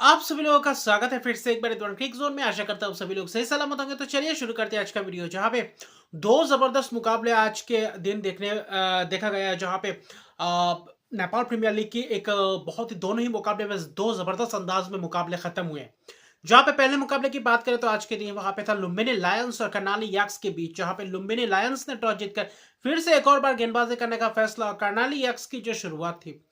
आप सभी लोगों का स्वागत है फिर से एक बार क्रिक जोन में। आशा करता हूँ सभी लोग सही सलामत होंगे। तो चलिए शुरू करते हैं आज का वीडियो, जहाँ पे दो जबरदस्त मुकाबले आज के दिन देखा गया है। जहाँ पे नेपाल प्रीमियर लीग की एक बहुत ही दोनों ही मुकाबले में दो जबरदस्त अंदाज में मुकाबले खत्म हुए हैं। जहाँ पे पहले मुकाबले की बात करें तो आज के दिन वहां पे था लुम्बिनी लायंस और कर्नाली यक्स के बीच, जहाँ पे लुम्बिनी लायंस ने टॉस जीतकर फिर से एक और बार गेंदबाजी करने का फैसला। और कर्नाली यक्स की जो शुरुआत थी,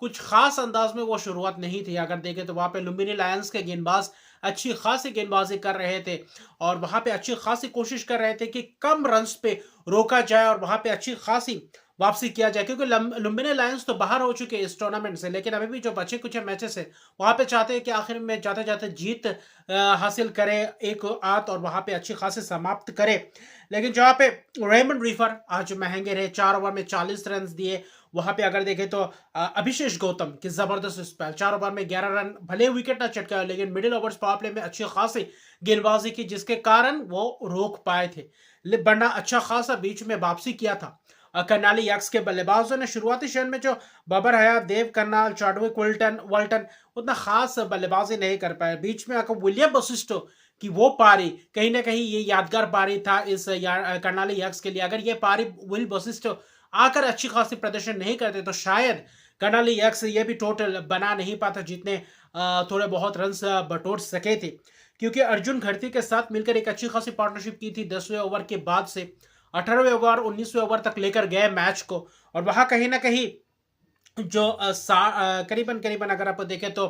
कुछ खास अंदाज में वो शुरुआत नहीं थी। अगर देखें तो वहां पे लुम्बिनी लायंस के गेंदबाज अच्छी खासी गेंदबाजी कर रहे थे और वहां पे अच्छी खासी कोशिश कर रहे थे कि कम रन्स पे रोका जाए और वहां पे अच्छी खासी वापसी किया जाए, क्योंकि लुम्बिनी लायंस तो बाहर हो चुके हैं इस टूर्नामेंट से। लेकिन अभी भी जो बचे कुछ मैचेस है वहां पे चाहते हैं कि आखिर में जाते जाते जीत हासिल करे एक आध और वहां पे अच्छी खासी समाप्त करे। लेकिन जहां पे रेमंड रीफर आज महंगे रहे, 4 ओवर में 40 रन दिए। वहां पे अगर देखें तो अभिषेक गौतम की जबरदस्त स्पेल, 4 ओवर में 11 रन, भले विकेट ना चटका लेकिन मिडिल ओवर्स पावर प्ले में अच्छी खासी गेंदबाजी की, जिसके कारण वो रोक पाए थे। वरना अच्छा खासा बीच में वापसी किया था। कर्नाली यक्स के बल्लेबाजों ने शुरुआती क्षण में जो बबर हयात, देव करनाल, चाडविक वल्टन वल्टन उतना खास बल्लेबाजी नहीं कर पाए। बीच में आकर विलियम बसिस्टो की वो पारी कहीं ना कहीं ये यादगार पारी था इस कर्नाली यक्स के लिए। अगर ये पारी विल बसिस्टो आकर अच्छी खासी प्रदर्शन नहीं करते तो शायद कर्नाली यक्स ये भी टोटल बना नहीं पाता जितने थोड़े बहुत रन बटोर सके थे। क्योंकि अर्जुन घरती के साथ मिलकर एक अच्छी खासी पार्टनरशिप की थी 10वें ओवर के बाद से 18वें ओवर 19वें ओवर तक लेकर गए मैच को। और वहां कहीं ना कहीं जो करीबन करीबन अगर आप देखें तो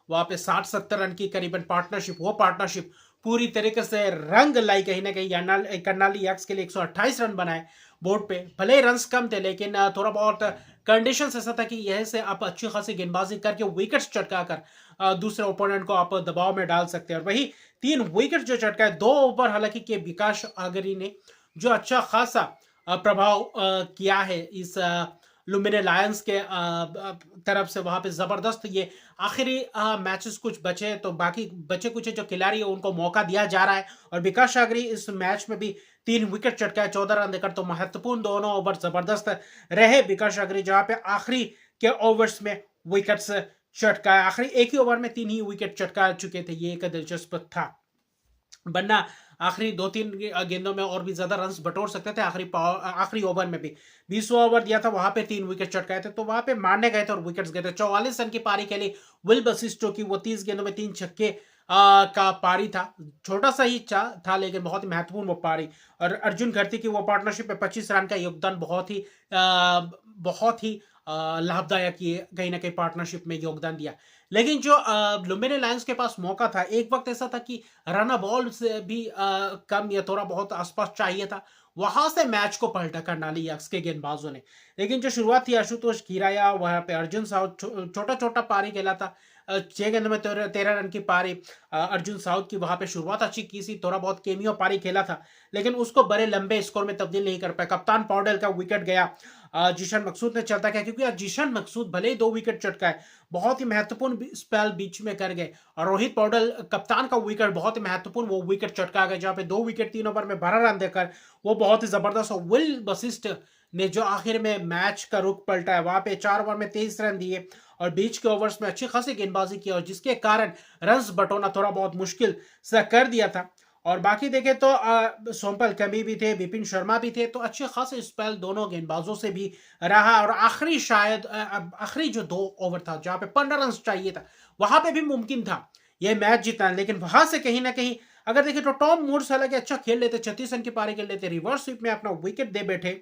वहां पे 60-70 रन की करीबन पार्टनरशिप, वो पार्टनरशिप पूरी तरीके से रंग लाई। कहीं ना कहीं कर्नाली यक्स के लिए 128 रन बनाए बोर्ड पे। भले ही रन कम थे लेकिन थोड़ा बहुत कंडीशन ऐसा था कि यह से आप अच्छी खासी गेंदबाजी करके विकेट्स चटका कर दूसरे ओपोनेंट को आप दबाव में डाल सकते हैं। और वही 3 विकेट जो चटकाए 2 ओवर हालांकि के विकास आगरी ने जो अच्छा खासा प्रभाव किया है इस लुम्बिनी लायंस के तरफ से। वहां पे जबरदस्त ये आखिरी मैचेस कुछ बचे तो बाकी बचे कुछ जो खिलाड़ी है उनको मौका दिया जा रहा है। और विकास सागरी इस मैच में भी 3 विकेट चटकाए 14 रन देकर, तो महत्वपूर्ण दोनों ओवर जबरदस्त रहे विकास सागरी, जहां पे आखिरी के ओवर्स में विकेट्स चटकाए। आखिरी एक ही ओवर में 3 ही विकेट चटका चुके थे। ये एक दिलचस्प था, वरना आखिरी 2-3 गेंदों में और भी ज्यादा रन बटोर सकते थे। आखिरी ओवर में भी 20वां ओवर दिया था, वहां पे 3 विकेट चटकाए थे, तो वहां पे मारने गए थे और विकेट्स गए थे। 44 रन की पारी के लिए विल बसिस्टो की वो 30 गेंदों में 3 छक्के का पारी था। छोटा सा ही था लेकिन बहुत ही महत्वपूर्ण वो पारी। और अर्जुन घरती की वो पार्टनरशिप में 25 रन का योगदान बहुत ही लाभदायक ये कहीं ना कहीं पार्टनरशिप में योगदान दिया। लेकिन जो लुम्बिनी लायंस के पास मौका था, एक वक्त ऐसा था कि रन बॉल से भी कम या थोड़ा बहुत आसपास चाहिए था, वहां से मैच को पलटा कर्नाली यक्स के गेंदबाजों ने। लेकिन जो शुरुआत थी आशुतोष खीराया, वहां पे अर्जुन साउथ छोटा छोटा पारी खेला था। 6 गेंदों में 13 रन की पारी अर्जुन साउथ की, वहां पे शुरुआत अच्छी की थी, थोड़ा बहुत केमियो पारी खेला था लेकिन उसको बड़े लंबे स्कोर में तब्दील नहीं कर पाया। कप्तान पौडेल का विकेट गया, जीशन मकसूद ने चलता किया, क्योंकि जीशन मकसूद भले ही 2 विकेट चटकाए, बहुत ही महत्वपूर्ण स्पेल बीच में कर गए। और रोहित पौडेल कप्तान का विकेट बहुत ही महत्वपूर्ण वो विकेट चटका गया, जहां पे 2 विकेट 3 ओवर में 12 रन देकर वो बहुत ही जबरदस्त। विल बसिस्ट ने जो आखिर में मैच का रुख पलटा है, वहां पे 4 ओवर में 23 रन दिए और बीच के ओवर्स में अच्छी खासी गेंदबाजी की, और जिसके कारण रन बटोना थोड़ा बहुत मुश्किल सा कर दिया था। और बाकी देखें तो सोमपल कमी भी थे, विपिन शर्मा भी थे, तो अच्छे खासे स्पेल दोनों गेंदबाजों से भी रहा। और आखिरी शायद आखिरी जो 2 ओवर था जहां पे 15 रन चाहिए था, वहां पे भी मुमकिन था यह मैच जीतना। लेकिन वहां से कहीं ना कहीं अगर देखें तो टॉम मूर्स हालांकि अच्छा खेल लेते, 36 रन की पारी खेल लेते, रिवर्स स्वीप में अपना विकेट दे बैठे,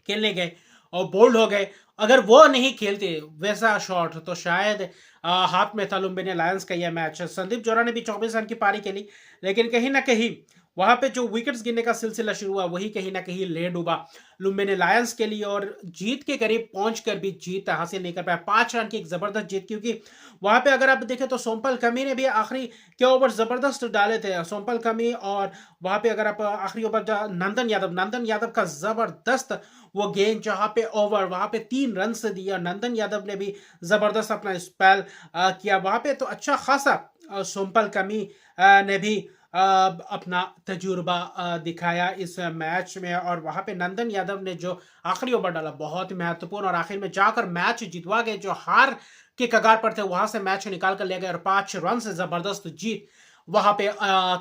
खेलने गए और बोल्ड हो गए। अगर वो नहीं खेलते वैसा शॉट तो शायद हाथ में था लुम्बिनी लायंस का यह मैच। संदीप जोरा ने भी 24 रन की पारी खेली, लेकिन कहीं ना कहीं वहां पे जो विकेट्स गिरने का सिलसिला शुरू हुआ वही कहीं ना कहीं ले डूबा लुम्बिनी लायंस के लिए, और जीत के करीब पहुंचकर भी जीत हासिल नहीं कर पाया। 5 रन की एक जबरदस्त जीत, क्योंकि वहां पे अगर आप देखें तो सोमपल कमी ने भी आखिरी के ओवर जबरदस्त डाले थे, सोमपल कमी। और वहां पे अगर आप आखिरी ओवर नंदन यादव का जबरदस्त वो गेंद, जहां पे ओवर वहां पे 3 रन से दिया, नंदन यादव ने भी जबरदस्त अपना स्पेल किया वहां पे। तो अच्छा खासा सोमपल कमी ने भी अपना तजुर्बा दिखाया इस मैच में, और वहां पे नंदन यादव ने जो आखिरी ओवर डाला बहुत ही महत्वपूर्ण, और आखिर में जाकर मैच जितवा गए। जो हार के कगार पर थे वहां से मैच निकाल कर ले गए और 5 रन से जबरदस्त जीत वहां पे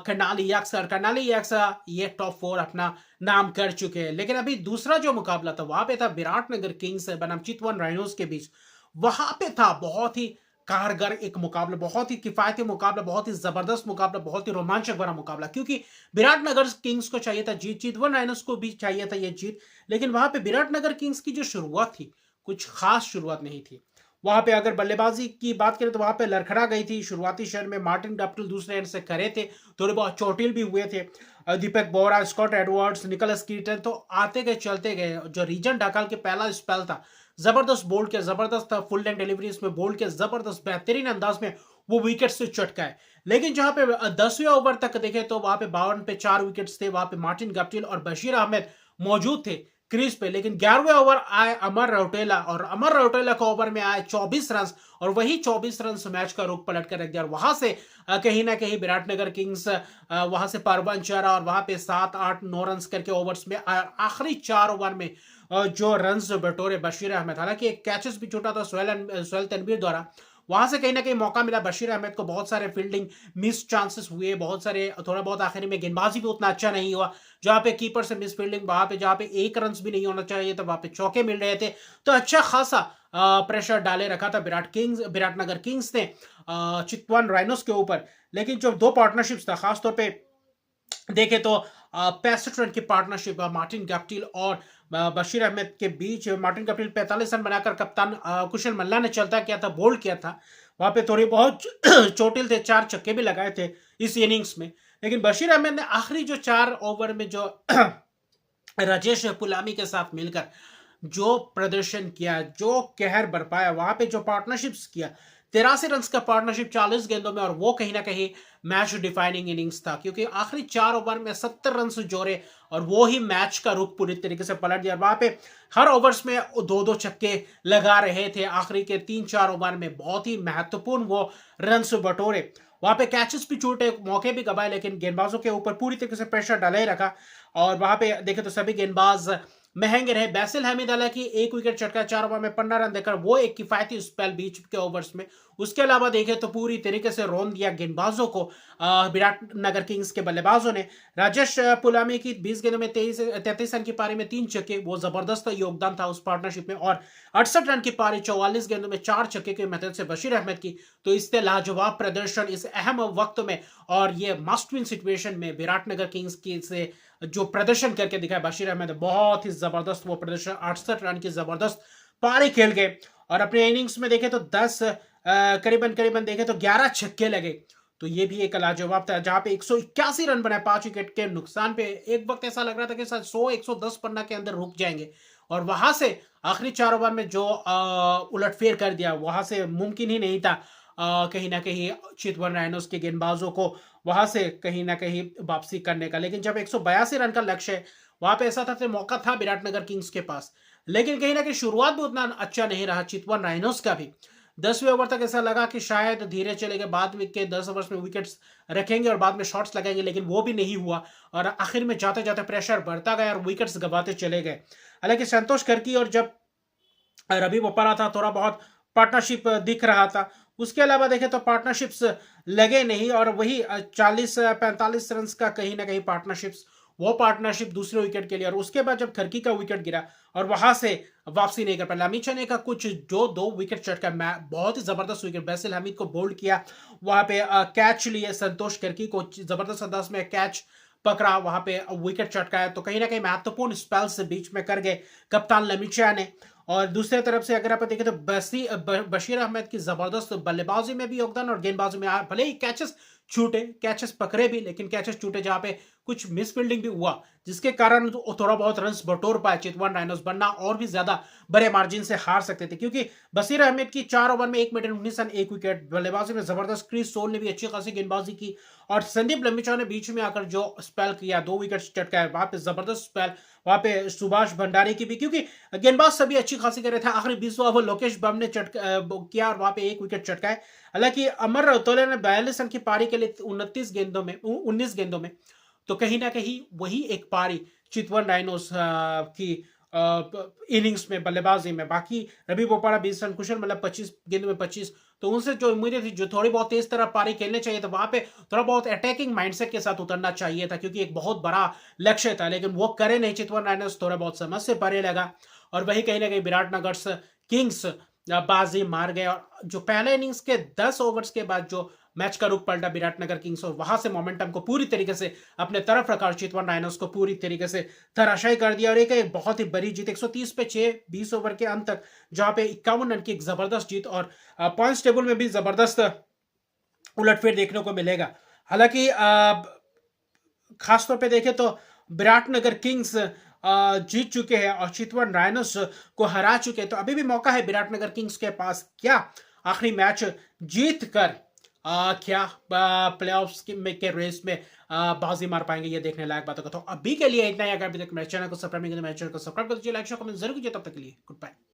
कर्नाली यक्स ये टॉप 4 अपना नाम कर चुके हैं। लेकिन अभी दूसरा जो मुकाबला था वहां पे था विराटनगर किंग्स बनाम चितवन राइनोज के बीच। वहां पे था बहुत ही कारगर एक मुकाबला, बहुत ही किफायती मुकाबला, बहुत ही जबरदस्त मुकाबला, बहुत ही रोमांचक भरा मुकाबला, क्योंकि विराटनगर किंग्स को चाहिए था जीत, चितवन राइनोज को भी चाहिए था ये जीत। लेकिन वहां पे विराटनगर किंग्स की जो शुरुआत थी कुछ खास शुरुआत नहीं थी। वहां पे अगर बल्लेबाजी की बात करें तो वहां पे लड़खड़ा गई थी शुरुआती शहर में। मार्टिन गप्टिल दूसरे एंड से करे थे, थोड़े बहुत चोटिल भी हुए थे। दीपक बोरा, स्कॉट एडवर्ड्स, निकोलस कीटन तो आते गए चलते गए। जो रीजन ढकाल के पहला स्पेल था जबरदस्त बोल्ड किया, जबरदस्त फुल लेंथ डिलीवरी में बोल्ड किया, जबरदस्त बेहतरीन अंदाज में वो विकेट से चटकाए। लेकिन जहां पे 10वें ओवर तक देखे तो वहां पे 52 पे 4 विकेट्स थे। वहां पे मार्टिन गप्टिल और बशीर अहमद मौजूद थे क्रीज पे। लेकिन 11वें ओवर आए अमर रौटेला, और अमर रौटेला के ओवर में आए 24 रन, और वही 24 रन मैच का रुख पलट कर रख दिया। और वहां से कहीं ना कहीं विराटनगर किंग्स वहां से परवन चढ़ा, और वहां पे 7, 8, 9 रन करके ओवर्स में आखिरी 4 ओवर में जो रन बटोरे बशीर अहमद। हालांकि एक कैचेस भी छूटा था सोहेल तनवीर द्वारा, वहां से कहीं ना कहीं मौका मिला बशीर अहमद को। बहुत सारे फील्डिंग मिस चांसेस हुए, बहुत सारे, थोड़ा बहुत आखिरी में गेंदबाजी भी उतना अच्छा नहीं हुआ। जहां पे कीपर से मिस फील्डिंग, वहां पे जहां पे 1 रन भी नहीं होना चाहिए था वहां पे चौके मिल रहे थे। तो अच्छा खासा प्रेशर डाले रखा था विराटनगर किंग्स ने चितवन राइनोस के ऊपर। लेकिन जो दो पार्टनरशिप्स था खासतौर पे देखे तो 65 रन की पार्टनरशिप मार्टिन गप्टिल और बशीर अहमद के बीच। मार्टिन गप्टिल 45 रन बनाकर कप्तान कुशल मल्ला ने चलता किया था, बोल्ड किया था। वहां पे थोड़ी बहुत चोटिल थे, 4 छक्के भी लगाए थे इस इनिंग्स में। लेकिन बशीर अहमद ने आखिरी जो 4 ओवर में जो राजेश पुलामी के साथ मिलकर जो प्रदर्शन किया, जो कहर बरपाया, वहां पे जो पार्टनरशिप्स किया, 83 रन का पार्टनरशिप 40 गेंदों में, और वो कहीं ना कहीं मैच डिफाइनिंग इनिंग्स था, क्योंकि आखिरी 4 ओवर में 70 रन जोड़े और वो ही मैच का रुख पूरी तरीके से पलट दिया। वहां पे हर ओवर्स में 2-2 छक्के लगा रहे थे। आखिरी के 3-4 ओवर में बहुत ही महत्वपूर्ण वो रन बटोरे। वहां पे कैचेस भी छूटे, मौके भी गवाए, लेकिन गेंदबाजों के ऊपर पूरी तरीके से प्रेशर डाले ही रखा। और वहां पे देखे तो सभी गेंदबाज महंगे रहे। बैसिल हमीद हालांकि 1 विकेट चटका 4 ओवर में 15 रन देकर वो एक किफायती स्पेल बीच के ओवर्स में। उसके अलावा देखे तो पूरी तरीके से रोन दिया गेंदबाजों को विराटनगर किंग्स के बल्लेबाजों ने। राजेश पुलामी की 20 गेंदों में 33 रन की पारी में 3 छक्के, वो जबरदस्त योगदान था उस पार्टनरशिप में। और 68 रन की पारी 44 गेंदों में 4 छक्के की मदद से बशीर अहमद की। तो इससे लाजवाब प्रदर्शन इस अहम वक्त में और ये मस्ट विन सिचुएशन में विराटनगर किंग्स की से जो प्रदर्शन करके दिखाया बशीर अहमद, बहुत ही जबरदस्त वो प्रदर्शन। 68 रन की जबरदस्त पारी खेल गए, और अपने इनिंग्स में देखे तो 10 करीबन देखे तो 11 छक्के लगे। तो ये भी एक लाजवाब था, जहां पे 181 रन बनाए 5 विकेट के नुकसान पे। एक वक्त ऐसा लग रहा था कि 100-110 पन्ना के अंदर रुक जाएंगे, और वहां से आखिरी 4 ओवर में जो उलटफेर कर दिया, वहां से मुमकिन ही नहीं था कहीं ना कहीं चितवन राइनोस के गेंदबाजों को वहां से कहीं ना कहीं वापसी करने का। लेकिन जब 182 रन का लक्ष्य है, वहां पे ऐसा था कि मौका था विराटनगर किंग्स के पास। लेकिन कहीं ना कहीं शुरुआत भी उतना अच्छा नहीं रहा चितवन राइनोस का भी। 10वें ओवर तक ऐसा लगा कि शायद धीरे चलेंगे, बाद में के 10 ओवर्स में विकेट्स रखेंगे और बाद में शॉट्स लगाएंगे, लेकिन वो भी नहीं हुआ। और आखिर में जाते जाते प्रेशर बढ़ता गया और विकेट्स गंवाते चले गए। हालांकि संतोष कर्की और जब रवि बोपरा था थोड़ा बहुत पार्टनरशिप दिख रहा था। उसके अलावा देखें तो पार्टनरशिप्स लगे नहीं, और वही 40-45 रन का कहीं ना कहीं पार्टनरशिप्स, वो पार्टनरशिप दूसरे विकेट के लिए। और उसके बाद जब खरकी का विकेट गिरा और वहां से वापसी नहीं कर पाया। लमी चने का कुछ जो 2 विकेट चटका, बहुत ही जबरदस्त विकेट, बैसिल हमीद को बोल्ड किया, वहां पे कैच लिए, संतोष कर्की को जबरदस्त अंदाज में कैच पकड़ा, वहां पे विकेट चटकाया। तो कहीं ना कहीं महत्वपूर्ण स्पेल्स बीच में कर गए कप्तान लमीचा ने। और दूसरी तरफ से अगर आप देखें तो बशीर अहमद की जबरदस्त बल्लेबाजी में भी योगदान और गेंदबाजी में, भले ही कैचेस छूटे, कैचेस पकड़े भी, लेकिन कैचेस छूटे जहां पे कुछ मिस फील्डिंग भी हुआ, जिसके कारण थोड़ा बहुत रन बटोर पाए चितवन राइनोस, वरना और भी ज्यादा बड़े मार्जिन से हार सकते थे। क्योंकि बशीर अहमद की 4 ओवर में 1 मिनट 19 रन 1 विकेट, बल्लेबाजी में जबरदस्त। क्रिस सोल ने भी अच्छी खासी गेंदबाजी की, और संदीप लम्बिचा ने बीच में आकर जो स्पेल किया, 2 विकेट चटकाए, वहां पे जबरदस्त स्पेल। वहां पे सुभाष भंडारी की भी, क्योंकि गेंदबाज सभी अच्छी खासी कर रहे थे। आखिरी 20वां ओवर लोकेश बम ने किया और वहां पे 1 विकेट चटकाए। हालांकि अमर रतौले ने 42 रन की पारी के लिए 19 गेंदों में, तो कहीं न कहीं वही एक पारी चितवन राइनोस की इनिंग्स में, बल्लेबाजी में। बाकी रवि बोपारा 20 रन, कुशल मल्ल 25 गेंदों में 25, तो उनसे जो उम्मीदें थी, जो थोड़ी बहुत तेज तरह पारी खेलने चाहिए था, वहां पे थोड़ा बहुत अटैकिंग माइंडसेट के साथ उतरना चाहिए था, क्योंकि एक बहुत बड़ा लक्ष्य था, लेकिन वो करे नहीं चितवन राइनर्स, थोड़ा बहुत समझ से परे लगा। और वही कहीं ना कहीं विराटनगर किंग्स बाजी मार गए, और जो पहले इनिंग्स के 10 ओवर्स के बाद जो मैच का रुख पलटा विराटनगर किंग्स, और वहां से मोमेंटम को पूरी तरीके से अपने तरफ रखा और चितवन राइनर्स को पूरी तरीके से धराशायी कर दिया। और एक बहुत ही बड़ी जीत 130 पे 6, 20 ओवर के अंत तक, जहां पे 51 रन की एक जबरदस्त जीत, और पॉइंट्स टेबल में भी जबरदस्त उलटफेर देखने को मिलेगा। हालांकि खासतौर पे देखें तो विराटनगर किंग्स जीत चुके हैं और चितवन राइनर्स को हरा चुके हैं, तो अभी भी मौका है विराटनगर किंग्स के पास, क्या आखिरी मैच जीत कर क्या प्लेऑफ्स के रेस में बाजी मार पाएंगे, ये देखने लायक बात होगा। तो अभी के लिए इतना ही। अगर अभी तक मेरे चैनल को सब्सक्राइब नहीं किया तो मेरे चैनल को सब्सक्राइब कर दीजिए, लाइक शेयर कमेंट जरूर कीजिए। तब तक के लिए गुड बाय।